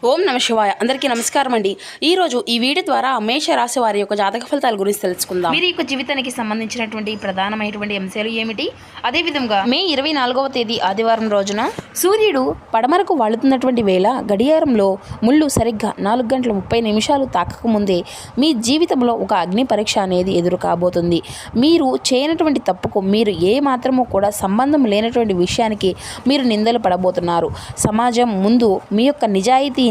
ఓం నమ శివాయ. అందరికీ నమస్కారం అండి. ఈరోజు ఈ వీడియో ద్వారా మేష రాశి వారి యొక్క జాతక ఫలితాల గురించి తెలుసుకుందాం. వీరి యొక్క జీవితానికి సంబంధించినటువంటి ప్రధానమైనటువంటి అంశాలు ఏమిటి, అదేవిధంగా మే 24వ తేదీ ఆదివారం రోజున సూర్యుడు పడమరకు వాళ్తున్నటువంటి వేళ గడియారంలో ముళ్ళు సరిగ్గా 4:30 తాకకముందే మీ జీవితంలో ఒక అగ్ని పరీక్ష అనేది ఎదురు కాబోతుంది. మీరు చేయనటువంటి తప్పుకు మీరు ఏ మాత్రమూ కూడా సంబంధం లేనటువంటి విషయానికి మీరు నిందలు పడబోతున్నారు. సమాజం ముందు మీ యొక్క నిజాయితీ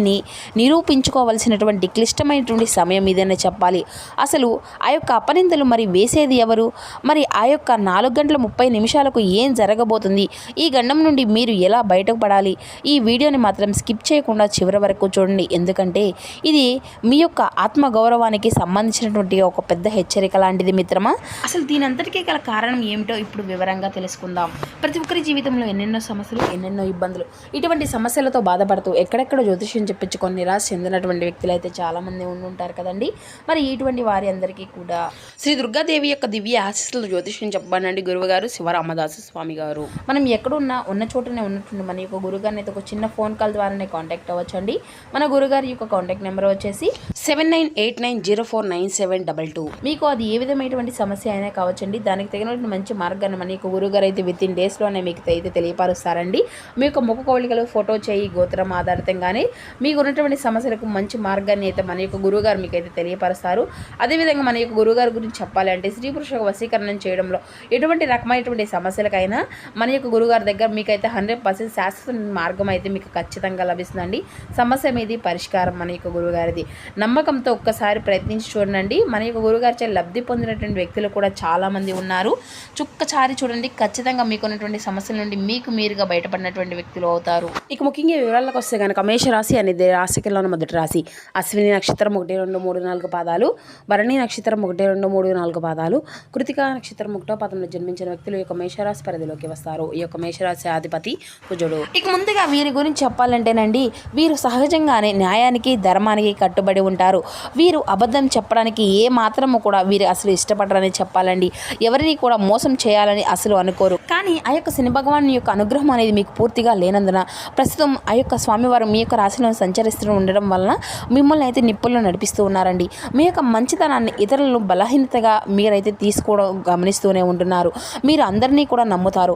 నిరూపించుకోవాల్సినటువంటి క్లిష్టమైనటువంటి సమయం ఇదని చెప్పాలి. అసలు ఆ యొక్క అపనిందలు మరి వేసేది ఎవరు, మరి ఆ యొక్క 4:30 ఏం జరగబోతుంది, ఈ గండం నుండి మీరు ఎలా బయటకు పడాలి, ఈ వీడియోని మాత్రం స్కిప్ చేయకుండా చివరి వరకు చూడండి. ఎందుకంటే ఇది మీ యొక్క ఆత్మగౌరవానికి సంబంధించినటువంటి ఒక పెద్ద హెచ్చరిక లాంటిది మిత్రమా. అసలు దీని అంతటికీ గల కారణం ఏమిటో ఇప్పుడు వివరంగా తెలుసుకుందాం. ప్రతి ఒక్కరి జీవితంలో ఎన్నెన్నో సమస్యలు, ఎన్నెన్నో ఇబ్బందులు, ఇటువంటి సమస్యలతో బాధపడుతూ ఎక్కడెక్కడ జ్యోతిష్యం చెప్పించుకొని నిరాశ చెందినటువంటి వ్యక్తులు అయితే చాలామంది ఉండుంటారు కదండి. మరి ఇటువంటి వారి అందరికీ కూడా శ్రీ దుర్గాదేవి యొక్క దివ్య ఆశీస్సులు జ్యోతిష్యం చెప్పబడండి గురువుగారు శివరామదాసు స్వామి గారు. మనం ఎక్కడున్నా ఉన్న చోటనే ఉన్నటువంటి మన యొక్క గురుగారిని అయితే ఒక చిన్న ఫోన్ కాల్ ద్వారానే కాంటాక్ట్ అవ్వచ్చండి. మన గురుగారి యొక్క కాంటాక్ట్ నెంబర్ వచ్చేసి 7989049722. మీకు అది ఏ విధమైనటువంటి సమస్య అయినా కావచ్చండి. దానికి తగినటువంటి మంచి మార్గాన్ని మన యొక్క గురుగారు అయితే విత్ ఇన్ డేస్లోనే మీకు అయితే తెలియపరుస్తారండి. మీ యొక్క ముఖ కవళికలు, ఫోటో చేయి, గోత్రం ఆధారితంగానే మీకు ఉన్నటువంటి సమస్యలకు మంచి మార్గాన్ని అయితే మన యొక్క గురువుగారు మీకు అయితే తెలియపరుస్తారు. అదేవిధంగా మన యొక్క గురువుగారి గురించి చెప్పాలి అంటే స్త్రీ పురుష వశీకరణం చేయడంలో ఎటువంటి రకమైనటువంటి సమస్యలకైనా మన యొక్క గురువుగారి దగ్గర మీకైతే 100% శాశ్వత మార్గం అయితే మీకు ఖచ్చితంగా లభిస్తుందండి. సమస్య మీది పరిష్కారం మన యొక్క గురువుగారిది. నమ్మకంతో ఒక్కసారి ప్రయత్నించి చూడండి. మన యొక్క గురువుగారిచే లబ్ధి పొందినటువంటి వ్యక్తులు కూడా చాలామంది ఉన్నారు. చుక్కచారి చూడండి, ఖచ్చితంగా మీకున్నటువంటి సమస్యల నుండి మీకు మీరుగా బయటపడినటువంటి వ్యక్తులు అవుతారు. ఇక ముఖ్యంగా వివరాలకు వస్తే కనుక మేష రాశి అనేది రాశికల్లోని మొదటి రాశి. అశ్విని నక్షత్రం 1, 2, 3, 4 పాదాలు, భరణి నక్షత్రం 1, 2, 3, 4 పాదాలు, కృతికా నక్షత్రం 1వ పాదంలో జన్మించిన వ్యక్తులు ఈ యొక్క మేషరాశి పరిధిలోకి వస్తారు. ఈ యొక్క మేషరాశి అధిపతి కుజుడు. ఇక ముందుగా వీరి గురించి చెప్పాలంటేనండి, వీరు సహజంగానే న్యాయానికి, ధర్మానికి కట్టుబడి ఉంటారు. వీరు అబద్ధం చెప్పడానికి ఏ మాత్రము కూడా వీరు అసలు ఇష్టపడరని చెప్పాలండి. ఎవరిని కూడా మోసం చేయాలని అసలు అనుకోరు. కానీ ఆ యొక్క శని భగవాన్ యొక్క అనుగ్రహం అనేది మీకు పూర్తిగా లేనందున ప్రస్తుతం ఆ యొక్క స్వామివారు మీ యొక్క రాశిలో సంచరిస్తూ ఉండడం వలన మిమ్మల్ని అయితే నిప్పుల్లో నడిపిస్తూ ఉన్నారండి. మీ యొక్క మంచితనాన్ని ఇతరులను బలహీనతగా మీరైతే తీసుకోవడం గమనిస్తూనే ఉంటున్నారు. మీరు అందరినీ కూడా నమ్ముతారు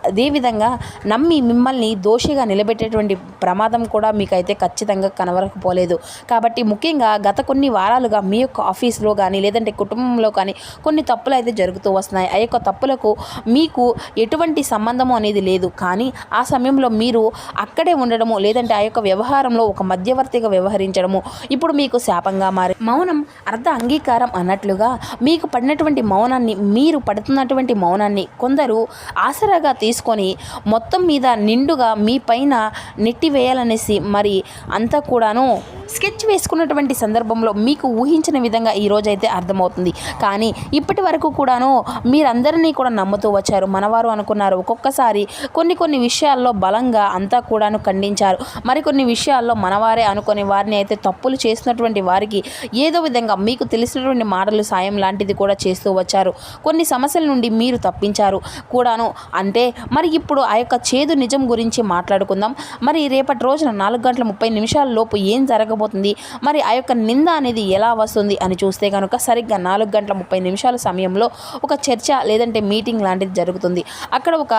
అదేవిధంగా నమ్మి మిమ్మల్ని దోషిగా నిలబెట్టేటువంటి ప్రమాదం కూడా మీకైతే ఖచ్చితంగా కనబడకపోలేదు. కాబట్టి ముఖ్యంగా గత కొన్ని వారాలుగా మీ యొక్క ఆఫీస్లో కానీ లేదంటే కుటుంబంలో కానీ కొన్ని తప్పులు అయితే జరుగుతూ వస్తున్నాయి. ఆ యొక్క తప్పులకు మీకు ఎటువంటి సంబంధము అనేది లేదు. కానీ ఆ సమయంలో మీరు అక్కడే ఉండడము లేదంటే ఆ యొక్క వ్యవహారంలో ఒక మధ్యవర్తిగా వ్యవహరించడము ఇప్పుడు మీకు శాపంగా మారి మౌనం అర్ధ అంగీకారం అన్నట్లుగా మీకు పడినటువంటి మౌనాన్ని, మీరు పడుతున్నటువంటి మౌనాన్ని కొందరు ఆసరాగా తీసుకొని మొత్తం మీద నిండుగా మీ పైన నెట్టివేయాలనేసి మరి అంతా కూడాను స్కెచ్ వేసుకున్నటువంటి సందర్భంలో మీకు ఊహించిన విధంగా ఈరోజైతే అర్థమవుతుంది. కానీ ఇప్పటి వరకు కూడాను మీరందరినీ కూడా నమ్ముతూ వచ్చారు. మనవారు అనుకున్నారు. ఒక్కొక్కసారి కొన్ని విషయాల్లో బలంగా అంతా కూడాను ఖండించారు. మరికొన్ని విషయాల్లో మనవారే అనుకుని వారిని అయితే తప్పులు చేసినటువంటి వారికి ఏదో విధంగా మీకు తెలిసినటువంటి మాటలు సాయం లాంటిది కూడా చేస్తూ వచ్చారు. కొన్ని సమస్యల నుండి మీరు తప్పించారు కూడాను. అంటే మరి ఇప్పుడు ఆ యొక్క చేదు నిజం గురించి మాట్లాడుకుందాం. మరి రేపటి రోజున 4:30 లోపు ఏం జరగబోతుంది, మరి ఆ యొక్క నింద అనేది ఎలా వస్తుంది అని చూస్తే కనుక సరిగ్గా 4:30 సమయంలో ఒక చర్చ లేదంటే మీటింగ్ లాంటిది జరుగుతుంది. అక్కడ ఒక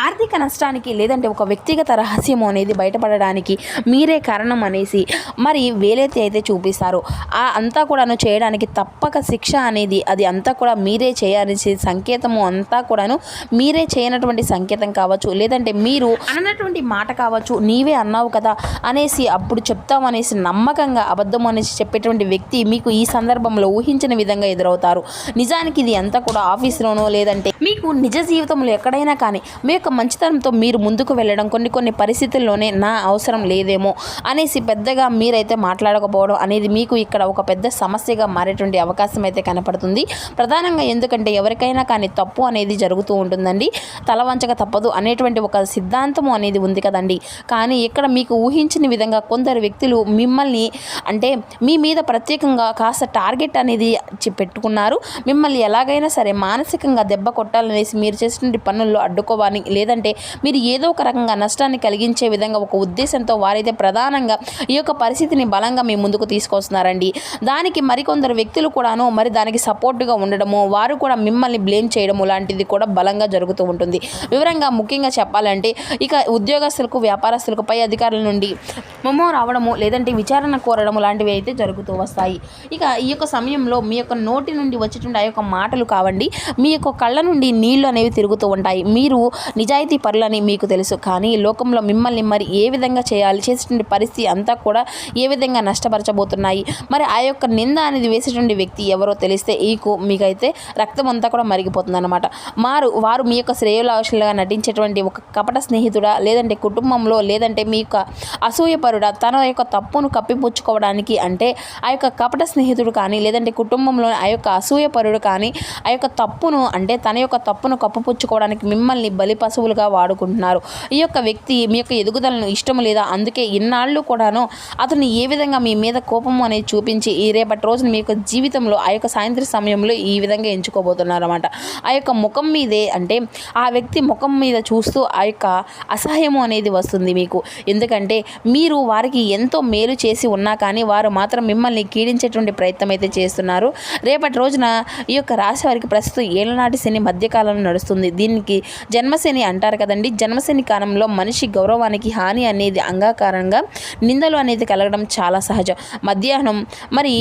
ఆర్థిక నష్టానికి లేదంటే ఒక వ్యక్తిగత రహస్యం అనేది బయటపడడానికి మీరే కారణం అనేసి మరి వేలైతే అయితే చూపిస్తారు. ఆ అంతా కూడాను చేయడానికి తప్పక శిక్ష అనేది అది అంతా కూడా మీరే చేయాల్సి సంకేతము అంతా కూడాను మీరే చేయనటువంటి సంకేతం కావచ్చు, లేదంటే మీరు అన్నటువంటి మాట కావచ్చు, నీవే అన్నావు కదా అనేసి అప్పుడు చెప్తామనేసి నమ్మకంగా అబద్ధం అనేసి చెప్పేటువంటి వ్యక్తి మీకు ఈ సందర్భంలో ఊహించిన విధంగా ఎదురవుతారు. నిజానికి ఇది అంతా కూడా ఆఫీసులోనో లేదంటే మీకు నిజ జీవితంలో ఎక్కడైనా కానీ మీ యొక్క మంచితనంతో మీరు ముందుకు వెళ్ళడం కొన్ని పరిస్థితుల్లోనే నా అవసరం లేదేమో అనేసి పెద్దగా మీరైతే మాట్లాడకపోవడం అనేది మీకు ఇక్కడ ఒక పెద్ద సమస్యగా మారేటువంటి అవకాశం అయితే కనపడుతుంది. ప్రధానంగా ఎందుకంటే ఎవరికైనా కానీ తప్పు అనేది జరుగుతూ ఉంటుందండి. తలవంచక తప్పదు అనేటువంటి ఒక సిద్ధాంతము అనేది ఉంది కదండి. కానీ ఇక్కడ మీకు ఊహించిన విధంగా కొందరు వ్యక్తులు మిమ్మల్ని మిమ్మల్ని అంటే మీ మీద ప్రత్యేకంగా కాస్త టార్గెట్ అనేది పెట్టుకున్నారు. మిమ్మల్ని ఎలాగైనా సరే మానసికంగా దెబ్బ కొట్టాలనేసి మీరు చేసినటువంటి పనుల్లో అడ్డుకోవాలి, లేదంటే మీరు ఏదో ఒక రకంగా నష్టాన్ని కలిగించే విధంగా ఒక ఉద్దేశంతో వారైతే ప్రధానంగా ఈ యొక్క పరిస్థితిని బలంగా మీ ముందుకు తీసుకొస్తున్నారండి. దానికి మరికొందరు వ్యక్తులు కూడాను మరి దానికి సపోర్టుగా ఉండడము, వారు కూడా మిమ్మల్ని బ్లేమ్ చేయడము లాంటిది కూడా బలంగా జరుగుతూ ఉంటుంది. వివరంగా ముఖ్యంగా చెప్పాలంటే ఇక ఉద్యోగస్తులకు, వ్యాపారస్తులకు పై అధికారుల నుండి మెమో రావడము, లేదంటే విచారణ కోరడము లాంటివి అయితే జరుగుతూ వస్తాయి. ఇక ఈ యొక్క సమయంలో మీ యొక్క నోటి నుండి వచ్చేటువంటి ఆ యొక్క మాటలు కావండి, మీ యొక్క కళ్ళ నుండి నీళ్లు అనేవి తిరుగుతూ ఉంటాయి. మీరు నిజాయితీ పరులని మీకు తెలుసు, కానీ లోకంలో మిమ్మల్ని మరి ఏ విధంగా చేయాలి, చేసేటువంటి పరిస్థితి అంతా కూడా ఏ విధంగా నష్టపరచబోతున్నాయి, మరి ఆ యొక్క నింద అనేది వేసేటువంటి వ్యక్తి ఎవరో తెలిస్తే మీకైతే రక్తం అంతా కూడా మరిగిపోతుంది అనమాట. వారు మీ యొక్క శ్రేయోలాషులుగా నటించేటువంటి ఒక కపట స్నేహితుడా, లేదంటే కుటుంబంలో, లేదంటే మీ యొక్క అసూయపరుడా, తన యొక్క తప్పును కప్పిపుచ్చుకోవడానికి అంటే ఆ యొక్క కపట స్నేహితుడు కానీ, లేదంటే కుటుంబంలో ఆ యొక్క అసూయపరుడు కానీ ఆ యొక్క తప్పును అంటే తన యొక్క తప్పును కప్పిపుచ్చుకోవడానికి మిమ్మల్ని బలి పశువులుగా వాడుకుంటున్నారు. ఈ యొక్క వ్యక్తి మీ యొక్క ఎదుగుదలను ఇష్టం లేదా, అందుకే ఇన్నాళ్ళు కూడాను అతను ఏ విధంగా మీ మీద కోపం అనేది చూపించి ఈ రేపటి రోజున మీ యొక్క జీవితంలో ఆ యొక్క సాయంత్రం సమయంలో ఈ విధంగా ఎంచుకోబోతున్నారు అన్నమాట. ఆ యొక్క ముఖం మీదే అంటే ఆ వ్యక్తి ముఖం మీద చూస్తూ ఆ యొక్క అసహ్యము అనేది వస్తుంది మీకు. ఎందుకంటే మీరు వారికి ఎంతో మేలు చేసి ఉన్నా కానీ వారు మాత్రం మిమ్మల్ని కీడించేటువంటి ప్రయత్నం అయితే చేస్తున్నారు. రేపటి రోజున ఈ యొక్క రాశి వారికి ప్రస్తుతం ఏళ్ళనాటి శని మధ్యకాలంలో నడుస్తుంది. దీనికి జన్మశని అంటారు కదండి. జన్మశని కాలంలో మనిషి గౌరవానికి హాని అనేది అంగీకారంగా నిందలు అనేది కలగడం చాలా సహజం. మధ్యాహ్నం మరి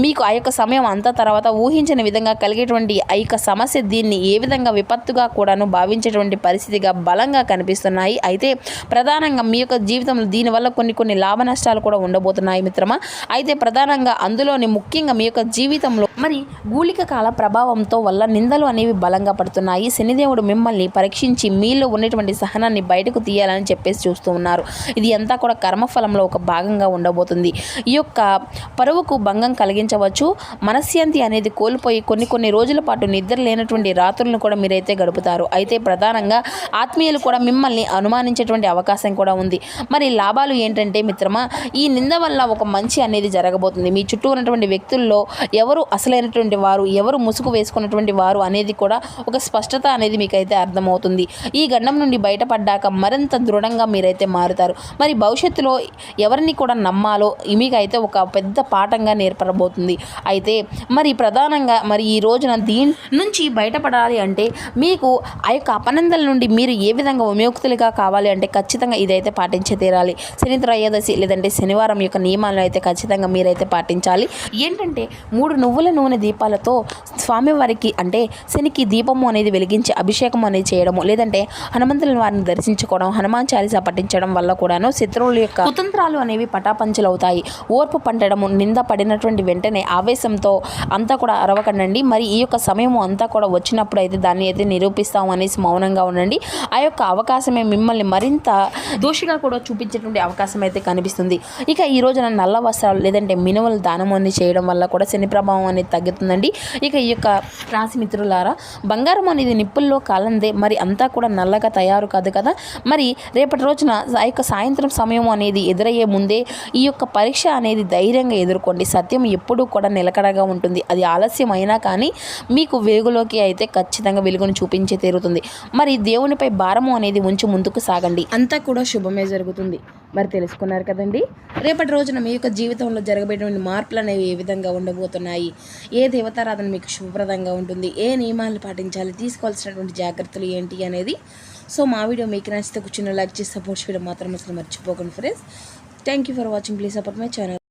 మీకు ఆ యొక్క సమయం అంతా తర్వాత ఊహించని విధంగా కలిగేటువంటి ఆ యొక్క సమస్య దీన్ని ఏ విధంగా విపత్తుగా కూడాను భావించేటువంటి పరిస్థితిగా బలంగా కనిపిస్తున్నాయి. అయితే ప్రధానంగా మీ యొక్క జీవితంలో దీనివల్ల కొన్ని లాభ నష్టాలు కూడా ఉండబోతున్నాయి మిత్రమా. అయితే ప్రధానంగా అందులోని ముఖ్యంగా మీ యొక్క జీవితంలో మరి గూళిక కాల ప్రభావంతో వల్ల నిందలు అనేవి బలంగా పడుతున్నాయి. శనిదేవుడు మిమ్మల్ని పరీక్షించి మీలో ఉన్నటువంటి సహనాన్ని బయటకు తీయాలని చెప్పేసి చూస్తూ ఉన్నారు. ఇది అంతా కూడా కర్మఫలంలో ఒక భాగంగా ఉండబోతుంది. ఈ యొక్క పరువుకు భంగం కలిగించవచ్చు. మనశ్శాంతి అనేది కోల్పోయి కొన్ని రోజుల పాటు నిద్ర లేనటువంటి రాత్రులను కూడా మీరైతే గడుపుతారు. అయితే ప్రధానంగా ఆత్మీయులు కూడా మిమ్మల్ని అనుమానించేటువంటి అవకాశం కూడా ఉంది. మరి లాభాలు ఏంటంటే మిత్రమా, ఈ నింద వల్ల ఒక మంచి అనేది జరగబోతుంది. మీ చుట్టూ ఉన్నటువంటి వ్యక్తుల్లో ఎవరు అసలైనటువంటి వారు, ఎవరు ముసుగు వేసుకున్నటువంటి వారు అనేది కూడా ఒక స్పష్టత అనేది మీకైతే అర్థమవుతుంది. ఈ గండం నుండి బయటపడ్డాక మరింత దృఢంగా మీరైతే మారుతారు. మరి భవిష్యత్తులో ఎవరిని కూడా నమ్మాలో మీకైతే ఒక పెద్ద పాఠంగా నేర్పడబోతుంది. అయితే మరి ప్రధానంగా మరి ఈ రోజున దీని నుంచి బయటపడాలి అంటే మీకు ఆ యొక్క అపనందల నుండి మీరు ఏ విధంగా విముక్తులుగా కావాలి అంటే ఖచ్చితంగా ఇదైతే పాటించే తీరాలి. శని త్రయోదశి లేదంటే శనివారం యొక్క నియమాలను అయితే ఖచ్చితంగా మీరైతే పాటించాలి. ఏంటంటే 3 నువ్వుల నూనె దీపాలతో స్వామివారికి అంటే శనికి దీపము అనేది వెలిగించి అభిషేకం అనేది చేయడము, లేదంటే హనుమంతుల వారిని దర్శించుకోవడం, హనుమాన్ చాలీసా పఠించడం వల్ల కూడాను శత్రువుల యొక్క కుతంత్రాలు అనేవి పటాపంచలవుతాయి. ఓర్పు పంటడము, నింద పడినటువంటి వెంటనే ఆవేశంతో అంతా కూడా అరవకండి. మరి ఈ యొక్క సమయం అంతా కూడా వచ్చినప్పుడు అయితే దాన్ని అయితే నిరూపిస్తాం అనేసి మౌనంగా ఉండండి. ఆ యొక్క అవకాశమే మిమ్మల్ని మరింత దోషిగా కూడా చూపించేటువంటి అవకాశం అయితే కనిపిస్తుంది. ఇక ఈ రోజున నల్ల వస్త్రాలు లేదంటే మినుముల దానం అనేది చేయడం వల్ల కూడా శని ప్రభావం అనేది తగ్గుతుందండి. ఇక ఈ యొక్క రాశి మిత్రులారా, బంగారం అనేది నిప్పుల్లో కాలందే మరి అంతా కూడా నల్లగా తయారు కాదు కదా. మరి రేపటి రోజున ఆ యొక్క సాయంత్రం సమయం అనేది ఎదురయ్యే ముందే ఈ యొక్క పరీక్ష అనేది ధైర్యంగా ఎదుర్కోండి. సత్యం ఎప్పుడూ కూడా నిలకడగా ఉంటుంది. అది ఆలస్యం అయినా కానీ మీకు వెలుగులోకి అయితే ఖచ్చితంగా వెలుగును చూపించే తీరుతుంది. మరి దేవునిపై భారము అనేది ఉంచి ముందుకు సాగండి, అంతా కూడా శుభమే జరుగుతుంది. మరి తెలుసుకున్నారు కదండి, రేపటి రోజున మీ యొక్క జీవితంలో జరగబోయేటువంటి మార్పులు అనేవి ఏ విధంగా ఉండబోతున్నాయి, ఏ దేవతారాధన మీకు శుభప్రదంగా ఉంటుంది, ఏ నియమాలు పాటించాలి, తీసుకోవాల్సినటువంటి జాగ్రత్తలు ఏంటి అనేది. సో మా వీడియో మీకు నచ్చితే కూర్చున్న లైక్ చేసి సపోర్ట్ చేయడం మాత్రం అసలు మర్చిపోకండి friends. Thank you for watching. Please support my channel.